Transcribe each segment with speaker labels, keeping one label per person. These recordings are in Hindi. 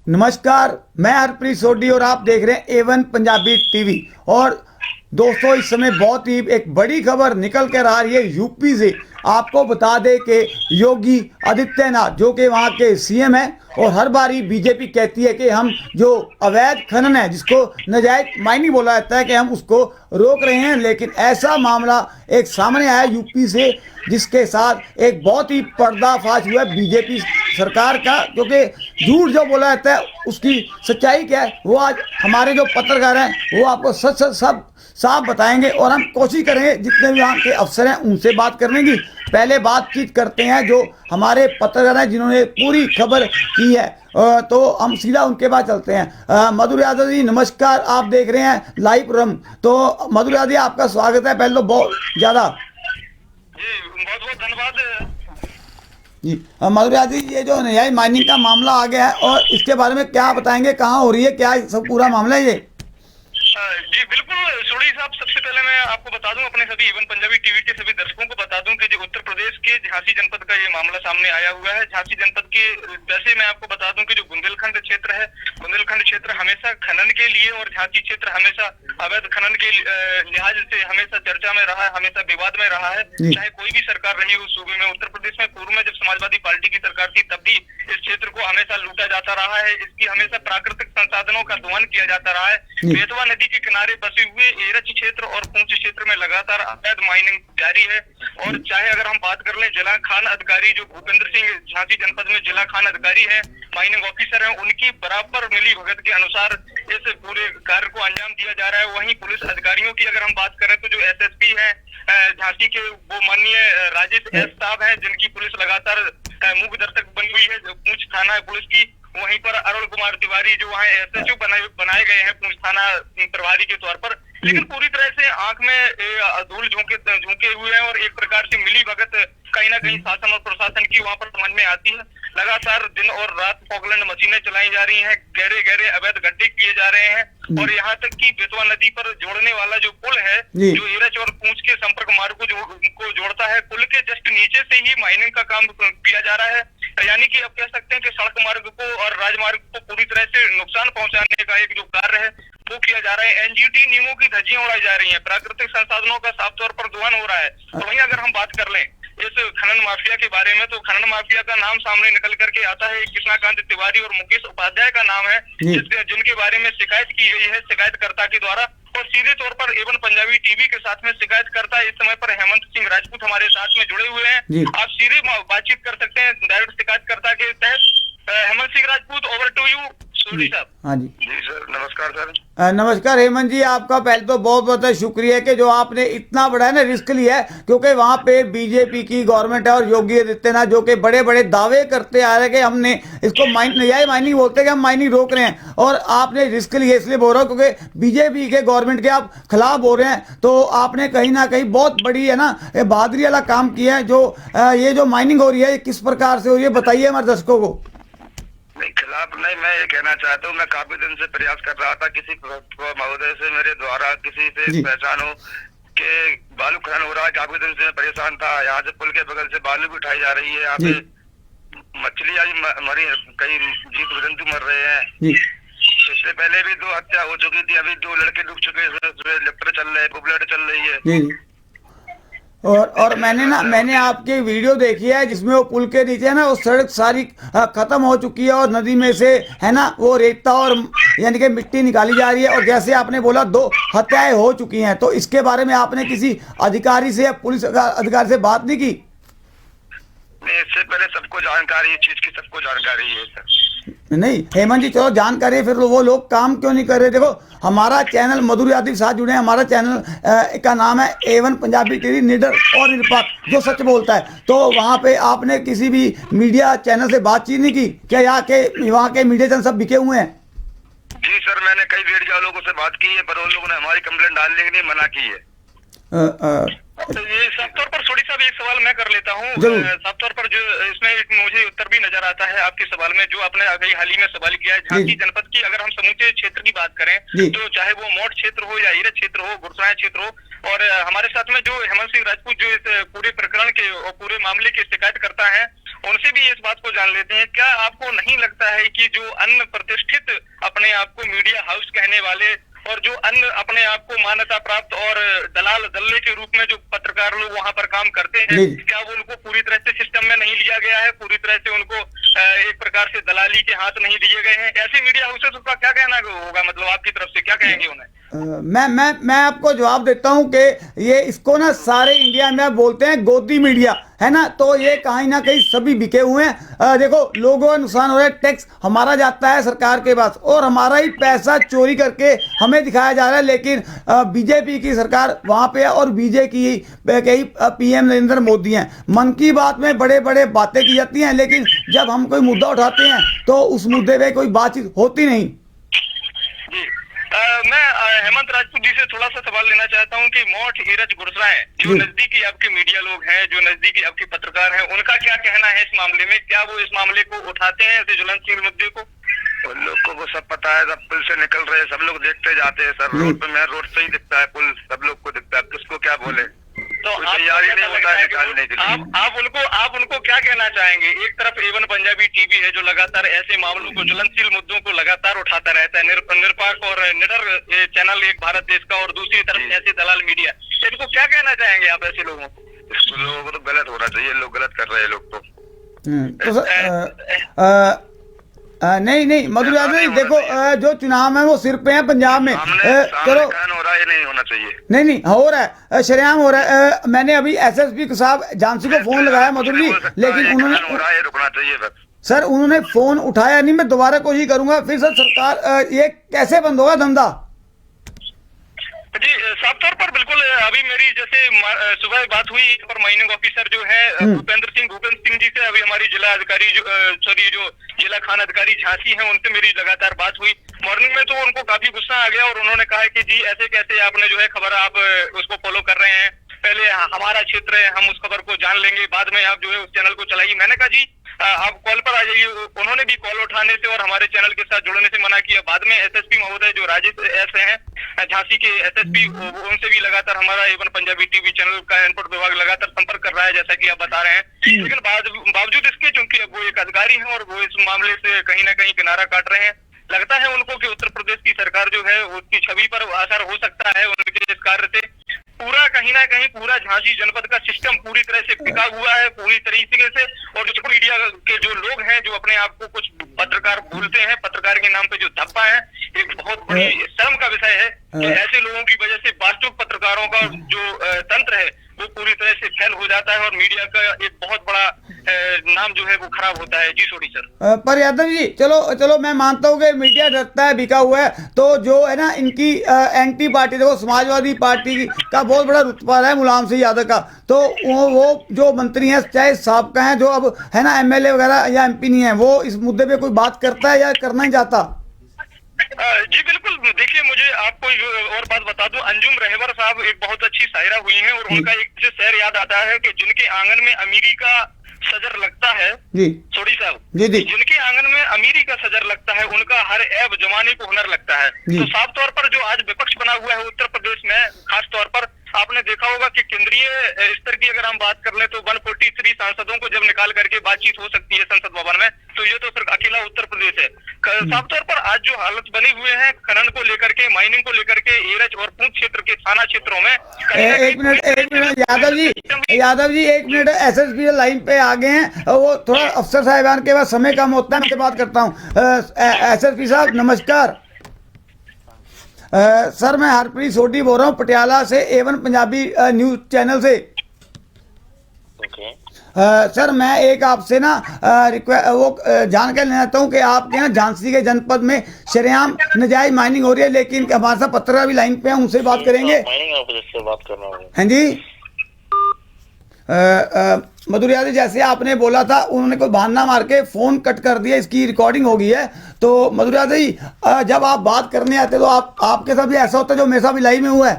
Speaker 1: नमस्कार, मैं हरप्रीत सोडी और आप देख रहे हैं A1 पंजाबी टीवी। और दोस्तों, इस समय बहुत ही एक बड़ी खबर निकल कर आ रही है यूपी से। आपको बता दें कि योगी आदित्यनाथ जो कि वहाँ के सीएम हैं, और हर बारी बीजेपी कहती है कि हम जो अवैध खनन है, जिसको नाजायज माइनिंग बोला जाता है, कि हम उसको रोक रहे हैं। लेकिन ऐसा मामला एक सामने आया यूपी से, जिसके साथ एक बहुत ही पर्दाफाश हुआ है बीजेपी सरकार का, क्योंकि झूठ जो बोला जाता है उसकी सच्चाई क्या है वो आज हमारे जो पत्रकार हैं वो आपको सच सच सब साफ बताएंगे। और हम कोशिश करेंगे जितने भी वहाँ के अफसर हैं उनसे बात करने की। पहले बातचीत करते हैं जो हमारे पत्रकार हैं जिन्होंने पूरी खबर की है, तो हम सीधा उनके पास चलते हैं। मधुर यादव जी नमस्कार, आप देख रहे हैं लाइव रम। तो मधुर यादव जी, आपका स्वागत है पहले तो बहुत ज़्यादा
Speaker 2: जी। बहुत बहुत धन्यवाद
Speaker 1: जी। मधुर यादव जी, ये जो नजायज माइनिंग का मामला आ गया है, और इसके बारे में क्या बताएंगे, कहाँ हो रही है, क्या सब पूरा मामला है ये?
Speaker 2: जी बिल्कुल सोडी साहब, सबसे पहले मैं आपको बता दूं, अपने सभी A1 पंजाबी टीवी के सभी दर्शकों को बता दूं कि जो उत्तर प्रदेश के झांसी जनपद का ये मामला सामने आया हुआ है। झांसी जनपद के, वैसे मैं आपको बता दूं कि जो बुंदेलखंड क्षेत्र है, बुंदेलखंड क्षेत्र हमेशा खनन के लिए, और झांसी क्षेत्र हमेशा अवैध खनन के लिहाज से हमेशा चर्चा में रहा है, हमेशा विवाद में रहा है। चाहे कोई भी सरकार रही हो सूबे में। उत्तर प्रदेश में पूर्व में जब समाजवादी पार्टी की सरकार थी तब भी इस क्षेत्र को हमेशा लूटा जाता रहा है। इसकी हमेशा प्राकृतिक संसाधनों का दोहन किया जाता रहा है। बेतवा नदी के किनारे बसे हुए एरच क्षेत्र और पुंछ क्षेत्र में लगातार अवैध माइनिंग जारी है। और चाहे अगर हम बात कर लें जिला खान अधिकारी जो भूपेंद्र सिंह झांसी जनपद में जिला खान अधिकारी है, माइनिंग ऑफिसर है, उनकी बराबर मिली भगत के अनुसार इस पूरे कार्य को अंजाम दिया जा रहा है। वहीं पुलिस अधिकारियों की अगर हम बात करें तो जो एसएसपी है झांसी के, वो माननीय राजेश एस साहब है, जिनकी पुलिस लगातार मुख्य दर्शक बनी हुई है पुंछ थाना है पुलिस की। वहीं पर अरुण कुमार तिवारी जो वहाँ एसएचओ बनाए गए हैं पुंछ थाना प्रभारी के तौर पर। लेकिन पूरी तरह से आंख में धूल झोंके हुए हैं, और एक प्रकार से मिली भगत कहीं ना कहीं शासन और प्रशासन की वहाँ पर समझ में आती है। लगातार दिन और रात फॉकलैंड मशीनें चलाई जा रही हैं, गहरे गहरे अवैध गड्ढे किए जा रहे हैं, और यहाँ तक कि बेतवा नदी पर जोड़ने वाला जो पुल है, जो एरच और पूंछ के संपर्क मार्ग को जोड़ता है, पुल के जस्ट नीचे से ही माइनिंग का काम किया जा रहा है। यानी कि आप कह सकते हैं कि सड़क मार्ग को और राजमार्ग को पूरी तरह से नुकसान पहुंचाने का एक जो कार्य है वो किया जा रहा है। एनजीटी नियमों की धज्जियां उड़ाई जा रही हैं, प्राकृतिक संसाधनों का साफ तौर पर दोहन हो रहा है। और वहीं अगर हम बात कर लें इस खनन माफिया के बारे में, तो खनन माफिया का नाम सामने निकल करके आता है कृष्णाकांत तिवारी और मुकेश उपाध्याय का नाम है, जिनके बारे में शिकायत की गई है शिकायतकर्ता के द्वारा। और सीधे तौर पर A1 पंजाबी टीवी के साथ में शिकायतकर्ता इस समय पर हेमंत सिंह राजपूत हमारे साथ में जुड़े हुए हैं। आप सीधे बातचीत कर सकते हैं डायरेक्ट शिकायतकर्ता के तहत। Hemant Singh Rajput, over to you Sodhi साहब।
Speaker 1: हाँ जी
Speaker 2: सर, नमस्कार सर।
Speaker 1: नमस्कार हेमंत जी, आपका पहले तो बहुत बहुत शुक्रिया कि जो आपने इतना बड़ा है ना रिस्क लिया है, क्योंकि वहाँ पे बीजेपी की गवर्नमेंट है और योगी आदित्यनाथ जो कि बड़े बड़े दावे करते आ रहे हैं कि हमने इसको नजायज माइनिंग बोलते हैं कि हम माइनिंग रोक रहे हैं, और आपने रिस्क लिया। इसलिए बोल रहा हूँ क्योंकि बीजेपी के गवर्नमेंट के आप खिलाफ बोल रहे हैं, तो आपने कहीं ना कहीं बहुत बड़ी है ना बहादुरी वाला काम किया है। जो ये जो माइनिंग हो रही है किस प्रकार से हो रही है, बताइए हमारे दर्शकों को।
Speaker 2: नहीं, खिलाफ नहीं, मैं ये कहना चाहता हूँ, मैं काफी दिन से प्रयास कर रहा था किसी महोदय से मेरे द्वारा किसी से पहचान हो कि बालू खनन हो रहा है। काफी दिन से मैं परेशान था। यहाँ से पुल के बगल से बालू भी उठाई जा रही है, यहाँ पे मछलियाँ भी मरी, कई जीव जंतु मर रहे हैं। इससे पहले भी 2 हत्या हो चुकी थी, अभी 2 लड़के डूब चुके हैं, लिफ्टर चल रहे हैं, बुबलेट चल रही है।
Speaker 1: और मैंने आपकी वीडियो देखी है जिसमें वो पुल के नीचे ना वो सड़क सारी खत्म हो चुकी है, और नदी में से है ना वो रेता और यानी कि मिट्टी निकाली जा रही है। और जैसे आपने बोला 2 हत्याएं हो चुकी हैं, तो इसके बारे में आपने किसी अधिकारी से या पुलिस अधिकारी से बात नहीं की?
Speaker 2: नहीं, इससे पहले सबको जानकारी, इस चीज की सबको जानकारी है सर।
Speaker 1: नहीं हेमंत जी, चलो जानकारी, फिर वो लोग काम क्यों नहीं कर रहे? देखो हमारा चैनल मधुर यादव साथ जुड़े हैं, हमारा चैनल का नाम है A1 पंजाबी टीवी, निडर और निरपक्ष जो सच बोलता है। तो वहाँ पे आपने किसी भी मीडिया चैनल से बातचीत नहीं की क्या? वहाँ के मीडिया चैनल सब बिके हुए हैं?
Speaker 2: जी सर, मैंने कई मीडिया लोगों से बात की है, पर उन लोगों ने हमारी कंप्लेंट डालने के लिए मना की है। तो ये साफ तौर पर सोडी साहब एक सवाल मैं कर लेता हूँ। साफ तौर पर जो इसमें मुझे उत्तर भी नजर आता है आपके सवाल में, जो आपने अभी हाल ही में सवाल किया है झांसी जनपद की। अगर हम समूचे क्षेत्र की बात करें तो चाहे वो मोट क्षेत्र हो या एरच क्षेत्र हो, गुरसराय क्षेत्र हो, और हमारे साथ में जो हेमंत सिंह राजपूत जो इस पूरे प्रकरण के और पूरे मामले के शिकायत करता है, उनसे भी इस बात को जान लेते हैं। क्या आपको नहीं लगता है कि जो अन्य प्रतिष्ठित अपने आप को मीडिया हाउस कहने वाले और जो अन्य अपने आप को मान्यता प्राप्त और दलाल दल्ले के रूप में जो पत्रकार लोग वहां पर काम करते हैं, क्या वो उनको पूरी तरह से सिस्टम में नहीं लिया गया है, पूरी तरह से उनको एक प्रकार से दलाली के हाथ नहीं दिए गए हैं? ऐसे मीडिया हाउसेस का क्या कहना होगा, मतलब आपकी तरफ से क्या कहेंगे उन्हें?
Speaker 1: मैं आपको जवाब देता हूं कि ये इसको ना सारे इंडिया में बोलते हैं गोदी मीडिया, है ना। तो ये कहीं ना कहीं सभी बिके हुए हैं। देखो लोगों का नुकसान हो रहा है, टैक्स हमारा जाता है सरकार के पास और हमारा ही पैसा चोरी करके हमें दिखाया जा रहा है, लेकिन बीजेपी की सरकार वहां पे है और बीजेपी की पीएम नरेंद्र मोदी हैं। मन की बात में बड़े बड़े बातें की जाती हैं, लेकिन जब हम कोई मुद्दा उठाते हैं तो उस मुद्दे पे कोई बातचीत होती नहीं।
Speaker 2: मैं हेमंत राजपूत जी से थोड़ा सा सवाल लेना चाहता हूं कि मौठ हीरज गुरसराय जो नजदीकी आपके मीडिया लोग हैं, जो नजदीकी आपके पत्रकार हैं, उनका क्या कहना है इस मामले में? क्या वो इस मामले को उठाते हैं, ऐसे ज्वलनशील मुद्दे को?
Speaker 3: उन लोगों को सब पता है, सब पुल से निकल रहे हैं, सब लोग देखते जाते हैं सर। रोड पे मैं रोड से ही दिखता है पुल, सब लोग को दिखता है, किसको क्या बोले?
Speaker 2: तो
Speaker 3: तैयारी नहीं होता है निकालने के लिए।
Speaker 2: आप उनको क्या कहना चाहेंगे? एक तरफ एवन पंजाबी टीवी है जो लगातार ऐसे मामलों को, ज्वलनशील मुद्दों को लगातार उठाता रहता है, निरपेक्ष और निडर चैनल एक भारत देश का, और दूसरी तरफ ऐसे दलाल मीडिया, इनको क्या कहना चाहेंगे आप ऐसे लोगों को?
Speaker 3: इस लोगों को तो गलत होना चाहिए, लोग गलत कर रहे हैं लोग तो।
Speaker 1: नहीं मधुर यादव जी, देखो जो चुनाव है वो सिर पे है पंजाब में। चलो
Speaker 3: हो रहा है, नहीं होना चाहिए।
Speaker 1: नहीं हो रहा है, शरेआम हो रहा है। मैंने अभी एसएसपी साहब झांसी को फोन लगाया मधुर जी, लेकिन उन्होंने
Speaker 3: रुकना चाहिए
Speaker 1: सर, उन्होंने फोन उठाया नहीं। मैं दोबारा कोशिश करूंगा फिर। सर सरकार ये कैसे बंद होगा धंधा?
Speaker 2: जी साफ तौर पर बिल्कुल। अभी मेरी जैसे सुबह बात हुई पर माइनिंग ऑफिसर जो है भूपेंद्र सिंह जी से, अभी हमारी जिला अधिकारी जो जिला खान अधिकारी झांसी हैं, उनसे मेरी लगातार बात हुई मॉर्निंग में। तो उनको काफी गुस्सा आ गया और उन्होंने कहा कि जी ऐसे कैसे आपने जो है खबर आप उसको फॉलो कर रहे हैं, पहले हमारा क्षेत्र है, हम उस खबर को जान लेंगे, बाद में आप जो है उस चैनल को चलाइए। मैंने कहा जी आप कॉल पर आ जाइए। उन्होंने भी कॉल उठाने से और हमारे चैनल के साथ जुड़ने से मना किया। बाद में एसएसपी महोदय जो राजेश एस हैं झांसी के एसएसपी, उनसे भी लगातार हमारा एवन पंजाबी टीवी चैनल का इनपुट विभाग लगातार संपर्क कर रहा है, जैसा कि आप बता रहे हैं। लेकिन बावजूद इसके, चूंकि वो एक अधिकारी हैं और वो इस मामले से कहीं ना कहीं किनारा काट रहे हैं, लगता है उनको कि उत्तर प्रदेश की सरकार जो है उसकी छवि पर असर हो सकता है उनके इस कार्य से। पूरा कहीं ना कहीं पूरा झांसी जनपद का सिस्टम पूरी तरह से बिका हुआ है, पूरी तरीके से। और जो मीडिया के जो लोग हैं, जो अपने आप को कुछ पत्रकार बोलते हैं, पत्रकार के नाम पे जो धब्बा है, एक बहुत बड़ी शर्म का विषय है कि ऐसे लोगों की वजह से वास्तविक पत्रकारों का जो तंत्र है वो पूरी तरह से फेल हो जाता है और मीडिया का एक बहुत बड़ा नाम जो है वो खराब होता है। जी सोडी सर।
Speaker 1: पर यादव जी, चलो मैं मानता हूँ कि मीडिया डरता है, बिका हुआ है, तो जो है ना इनकी एंटी पार्टी, देखो समाजवादी पार्टी का बहुत बड़ा रुतबा है मुलायम सिंह यादव का, तो वो जो मंत्री हैं, चाहे साहब हैं, जो अब है ना एमएलए वगैरह या एमपी नहीं है, वो इस मुद्दे पे कोई बात करता है या करना ही चाहता?
Speaker 2: जी बिल्कुल। देखिए मुझे आपको और बात बता दूं, अंजुम रहबर साहब एक बहुत अच्छी शायरा हुई हैं और उनका एक शेर याद आता है कि जिनके आंगन में अमीरी का सजर लगता है, जी सोडी साहब, जी जिनके आंगन में अमीरी का सजर लगता है, उनका हर ऐब जमाने को हुनर लगता है। तो साफ तौर पर जो आज विपक्ष बना हुआ है उत्तर प्रदेश में, खास तौर पर आपने देखा होगा कि केंद्रीय स्तर की अगर हम बात कर लें तो 143 सांसदों को जब निकाल करके बातचीत हो सकती है संसद भवन में, तो ये तो सिर्फ अकेला उत्तर प्रदेश है। साफ तौर पर आज जो हालत बनी हुए हैं खनन को लेकर के, माइनिंग को लेकर के, एरच और पूंछ क्षेत्र के थाना क्षेत्रों में। एक मिनट
Speaker 1: यादव जी एक मिनट, एसएसपी लाइन पे आ गए हैं, वो थोड़ा अफसर साहिबान के बाद समय कम होता है, मैं बात करता हूँ। एसएसपी साहब नमस्कार। सर मैं हरप्रीत सोडी बोल रहा हूँ पटियाला से, एवन पंजाबी न्यूज चैनल से। सर मैं एक आपसे ना जानकारी लेना चाहता हूँ कि आपके यहाँ झांसी के जनपद में शरेआम नजायज माइनिंग हो रही है, लेकिन हमारे साथ पत्रकार भी लाइन पे हैं, उनसे बात करेंगे। हाँ जी मधुर यादव, जैसे आपने बोला था उन्होंने कोई बहाना मार के फोन कट कर दिया, इसकी रिकॉर्डिंग हो गई है। तो मधुर यादव जी जब आप बात करने आते तो आपके साथ भी ऐसा होता है जो मेरे साथ भी लाइव में हुआ है?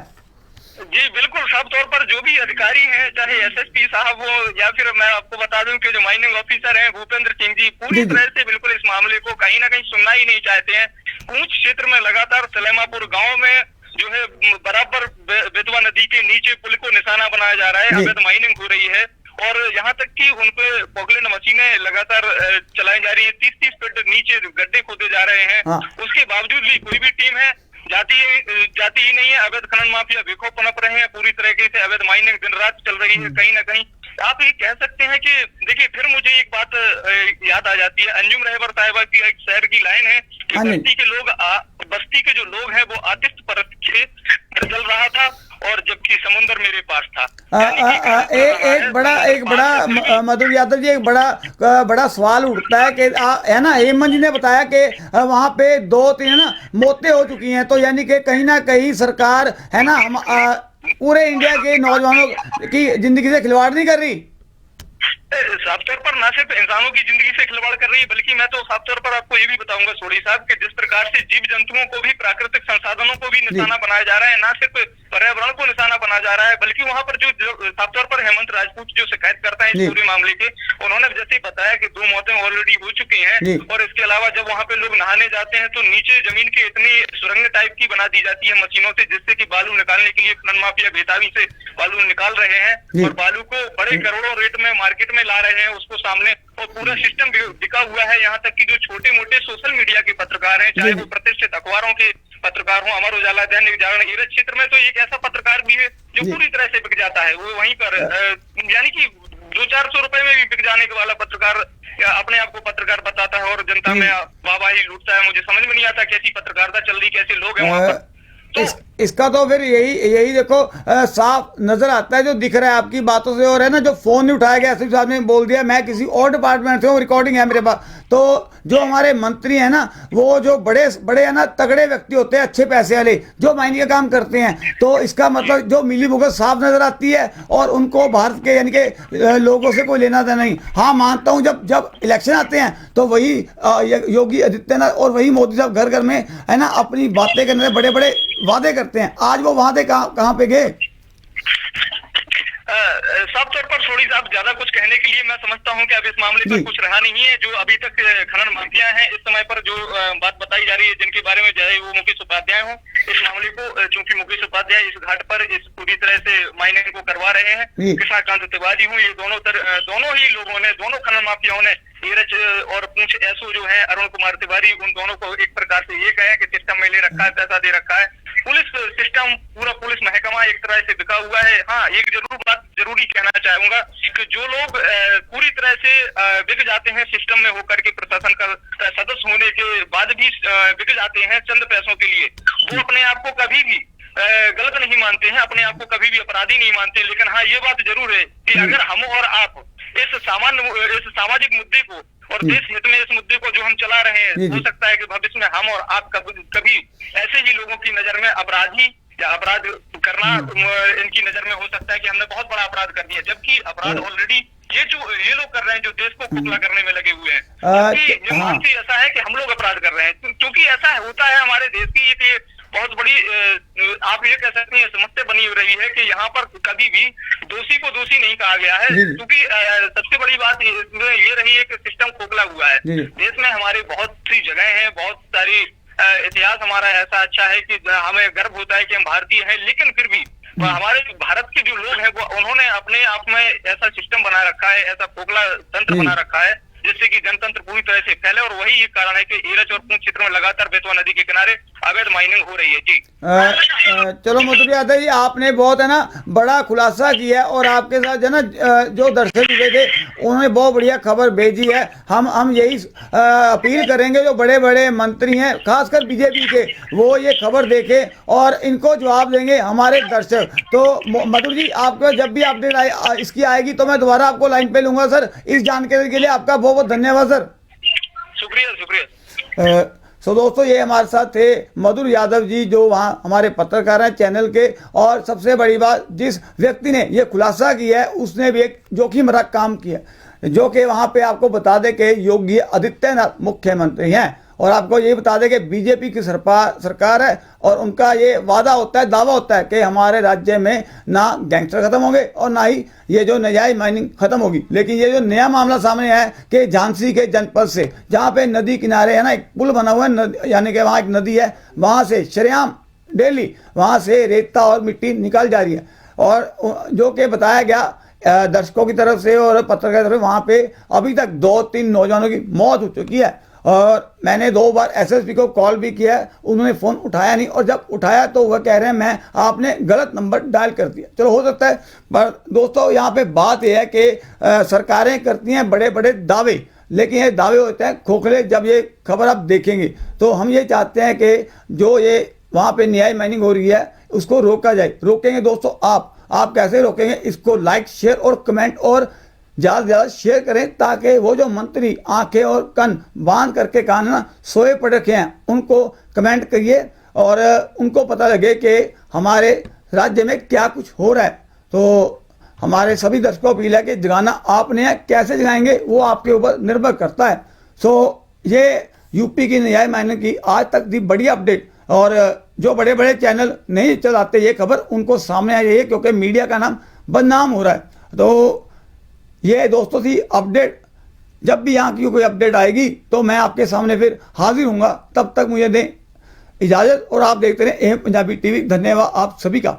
Speaker 2: जी बिल्कुल। साफ तौर पर जो भी अधिकारी हैं, चाहे एसएसपी साहब हो या फिर मैं आपको बता दूं कि जो माइनिंग ऑफिसर हैं भूपेंद्र सिंह जी, पूरी तरह से बिल्कुल इस मामले को कहीं ना कहीं सुनना ही नहीं चाहते हैं। पूंछ क्षेत्र में लगातार सलेमापुर गाँव में जो है बराबर बेतवा नदी के नीचे पुल को निशाना बनाया जा रहा है, अवैध माइनिंग हो रही है और यहाँ तक कि उन पे पॉकलैंड मशीनें लगातार चलाई जा रही है। 30-30 फीट नीचे गड्ढे खोदे जा रहे हैं।
Speaker 1: हाँ।
Speaker 2: उसके बावजूद भी कोई भी टीम है जाती ही नहीं है। अवैध खनन माफिया बेखौफ पनप रहे हैं, पूरी तरीके से अवैध माइनिंग दिन रात चल रही है। कहीं ना कहीं आप ये कह सकते हैं कि देखिए, फिर मुझे एक बात याद आ जाती है। अंजुम रहबर साहिबा की एक शहर की लाइन है कि बस्ती के जो लोग हैं वो आतिथ्य परस्त थे, चल रहा था, और जबकि समुंदर मेरे पास था।
Speaker 1: एक बड़ा मधुर यादव जी, एक बड़ा सवाल उठता है कि है ना, हेमंत जी ने बताया कि वहाँ पे 2-3 है ना मौतें हो चुकी हैं, तो यानी कि कहीं ना कहीं सरकार है ना हम पूरे इंडिया के नौजवानों की जिंदगी से खिलवाड़ नहीं कर रही।
Speaker 2: साफ तौर पर न सिर्फ इंसानों की जिंदगी से खिलवाड़ कर रही है, बल्कि मैं तो साफ तौर पर आपको ये भी बताऊंगा सोढ़ी साहब कि जिस प्रकार से जीव जंतुओं को भी, प्राकृतिक संसाधनों को भी निशाना बनाया जा रहा है, न सिर्फ पर्यावरण को निशाना बना जा रहा है, बल्कि वहाँ पर जो साफ तौर पर हेमंत राजपूत जो शिकायत करता है इस पूरे मामले के, उन्होंने जैसे ही बताया कि 2 मौतें ऑलरेडी हो चुकी हैं। और इसके अलावा जब वहाँ पे लोग नहाने जाते हैं तो नीचे जमीन की इतनी सुरंग टाइप की बना दी जाती है मशीनों से, जिससे कि बालू निकालने के लिए खनन माफिया बेताबी से बालू निकाल रहे हैं और बालू को बड़े करोड़ों रेट में मार्केट में ला रहे हैं उसको सामने, और पूरा सिस्टम बिका हुआ है। यहाँ तक कि जो छोटे मोटे सोशल मीडिया के पत्रकार हैं, चाहे वो प्रतिष्ठित अखबारों के पत्रकार हो, अमर उजाला, दैनिक जागरण, इस क्षेत्र में तो एक ऐसा पत्रकार भी है जो पूरी तरह से बिक जाता है। वो वहीं पर यानी कि 200-400 रुपए में भी बिक जाने के वाला पत्रकार अपने आप को पत्रकार बताता है और जनता में वाहवाही लूटता है। मुझे समझ में नहीं आता कैसी पत्रकारिता चल रही, कैसे लोग हैं वहाँ पर।
Speaker 1: इसका तो फिर यही देखो साफ नजर आता है जो दिख रहा है आपकी बातों से। और है ना, जो फोन नहीं उठाया गया, एसपी साहब ने बोल दिया मैं किसी और डिपार्टमेंट से हूँ, रिकॉर्डिंग है मेरे पास। तो जो हमारे मंत्री हैं ना, वो जो बड़े है ना तगड़े व्यक्ति होते हैं, अच्छे पैसे वाले, जो मायने का काम करते हैं, तो इसका मतलब जो मिली भुगत साफ नजर आती है और उनको भारत के यानी कि लोगों से कोई लेना देना नहीं। हाँ मानता हूँ, जब इलेक्शन आते हैं तो वही योगी आदित्यनाथ और वही मोदी साहब घर घर में है ना अपनी बातें करने बड़े बड़े वादे करते हैं। आज वो वादे कहाँ पे गए?
Speaker 2: साफ तौर पर सोढ़ी साहब, ज्यादा कुछ कहने के लिए मैं समझता हूं कि अब इस मामले पर कुछ रहा नहीं है। जो अभी तक खनन माफिया हैं, इस समय पर जो बात बताई जा रही है, जिनके बारे में चाहे वो मुकेश उपाध्याय हो, इस मामले को चूंकि मुकेश उपाध्याय इस घाट पर इस पूरी तरह से माइनिंग को करवा रहे हैं, कृष्णाकांत तिवारी हूँ, ये दोनों ही लोगों ने, दोनों खनन माफियाओं ने नीरज और पूंछ एसओ जो है अरुण कुमार तिवारी, उन दोनों को एक प्रकार से ये कहे कि सिस्टम में ले रखा है, पैसा दे रखा है। पुलिस सिस्टम, पूरा पुलिस महकमा एक तरह से बिका हुआ है। हाँ, एक बात जरूरी कहना चाहूंगा कि जो लोग पूरी तरह से बिक जाते हैं सिस्टम में होकर के, प्रशासन का सदस्य होने के बाद भी बिक जाते हैं चंद पैसों के लिए, वो अपने आप को कभी भी गलत नहीं मानते हैं, अपने आप को कभी भी अपराधी नहीं मानते। लेकिन हाँ, ये बात जरूर है कि अगर हम और आप इस सामाजिक मुद्दे को और देश हित में इस मुद्दे को जो हम चला रहे हैं, हो सकता है कि भविष्य में हम और आप कभी ऐसे ही लोगों की नजर में अपराधी या अपराध करना इनकी नजर में हो सकता है कि हमने बहुत बड़ा अपराध कर दिया, जबकि अपराध ऑलरेडी ये लोग कर रहे हैं जो देश को खोखला करने में लगे हुए हैं। ऐसा है कि हम लोग अपराध कर रहे हैं, क्योंकि ऐसा होता है हमारे देश की ये बहुत बड़ी आप ये कह सकते हैं समस्या बनी हो रही है कि यहाँ पर कभी भी दोषी को दोषी नहीं कहा गया है, क्योंकि सबसे बड़ी बात ये रही है कि सिस्टम खोखला हुआ है। देश में हमारे बहुत सी जगह हैं, बहुत सारी इतिहास हमारा ऐसा अच्छा है कि हमें गर्व होता है कि हम भारतीय हैं, लेकिन फिर भी हमारे भारत के जो लोग हैं वो उन्होंने अपने आप में ऐसा सिस्टम बना रखा है, ऐसा खोखला तंत्र बना रखा है जिससे कि जनतंत्र पूरी तरह से फैले। और वही एक कारण है कि ईरच और पूंछ क्षेत्र में लगातार बेतवा नदी के किनारे अवैध माइनिंग हो रही है। जी
Speaker 1: चलो मधुर यादव जी, आपने बहुत है ना बड़ा खुलासा किया और आपके साथ है ना जो दर्शक जुड़े थे उन्होंने बहुत बढ़िया खबर भेजी है। हम यही अपील करेंगे जो बड़े बड़े मंत्री हैं खासकर बीजेपी के, वो ये खबर देखें और इनको जवाब देंगे हमारे दर्शक। तो मधुर जी, आपको जब भी अपडेट इसकी आएगी तो मैं दोबारा आपको लाइन पे लूंगा सर। इस जानकारी के लिए आपका बहुत बहुत धन्यवाद सर।
Speaker 2: शुक्रिया।
Speaker 1: सो दोस्तों, ये हमारे साथ थे मधुर यादव जी जो वहाँ हमारे पत्रकार हैं चैनल के। और सबसे बड़ी बात, जिस व्यक्ति ने ये खुलासा किया है उसने भी एक जोखिम भरा काम किया, जो कि वहाँ पे आपको बता दें कि योगी आदित्यनाथ मुख्यमंत्री हैं और आपको ये बता दें कि बीजेपी की सरकार है और उनका ये वादा होता है, दावा होता है कि हमारे राज्य में ना गैंगस्टर खत्म होंगे और ना ही ये जो नजायज माइनिंग खत्म होगी। लेकिन ये जो नया मामला सामने आया है कि झांसी के जनपद से, जहाँ पे नदी किनारे है ना एक पुल बना हुआ है, यानी कि वहाँ एक नदी है, वहाँ से शरेआम डेली वहाँ से रेता और मिट्टी निकाल जा रही है। और जो कि बताया गया दर्शकों की तरफ से और पत्रकार की तरफ से वहाँ पे अभी तक 2-3 नौजवानों की मौत हो चुकी है। और मैंने 2 बार एसएसपी को कॉल भी किया है, उन्होंने फ़ोन उठाया नहीं, और जब उठाया तो वह कह रहे हैं मैं आपने गलत नंबर डायल कर दिया। चलो हो सकता है, पर दोस्तों यहाँ पे बात यह है कि सरकारें करती हैं बड़े बड़े दावे, लेकिन ये दावे होते हैं खोखले। जब ये खबर आप देखेंगे तो हम ये चाहते हैं कि जो ये वहाँ पे न्याय माइनिंग हो रही है उसको रोका जाए। रोकेंगे दोस्तों आप कैसे रोकेंगे? इसको लाइक, शेयर और कमेंट और ज़्यादा से ज़्यादा शेयर करें, ताकि वो जो मंत्री आंखें और कान बांध करके कान ना सोए पड़ रखे हैं उनको कमेंट करिए और उनको पता लगे कि हमारे राज्य में क्या कुछ हो रहा है। तो हमारे सभी दर्शकों को अपील है कि जगाना आपने है, कैसे जगाएंगे वो आपके ऊपर निर्भर करता है। ये यूपी की न्याय माइनिंग की आज तक दी बड़ी अपडेट, और जो बड़े बड़े चैनल नहीं चलाते ये खबर उनको सामने आ रही है, क्योंकि मीडिया का नाम बदनाम हो रहा है। तो ये दोस्तों थी अपडेट। जब भी यहाँ की कोई अपडेट आएगी तो मैं आपके सामने फिर हाजिर हूँगा। तब तक मुझे दें इजाज़त और आप देखते रहें एवं पंजाबी टीवी। धन्यवाद आप सभी का।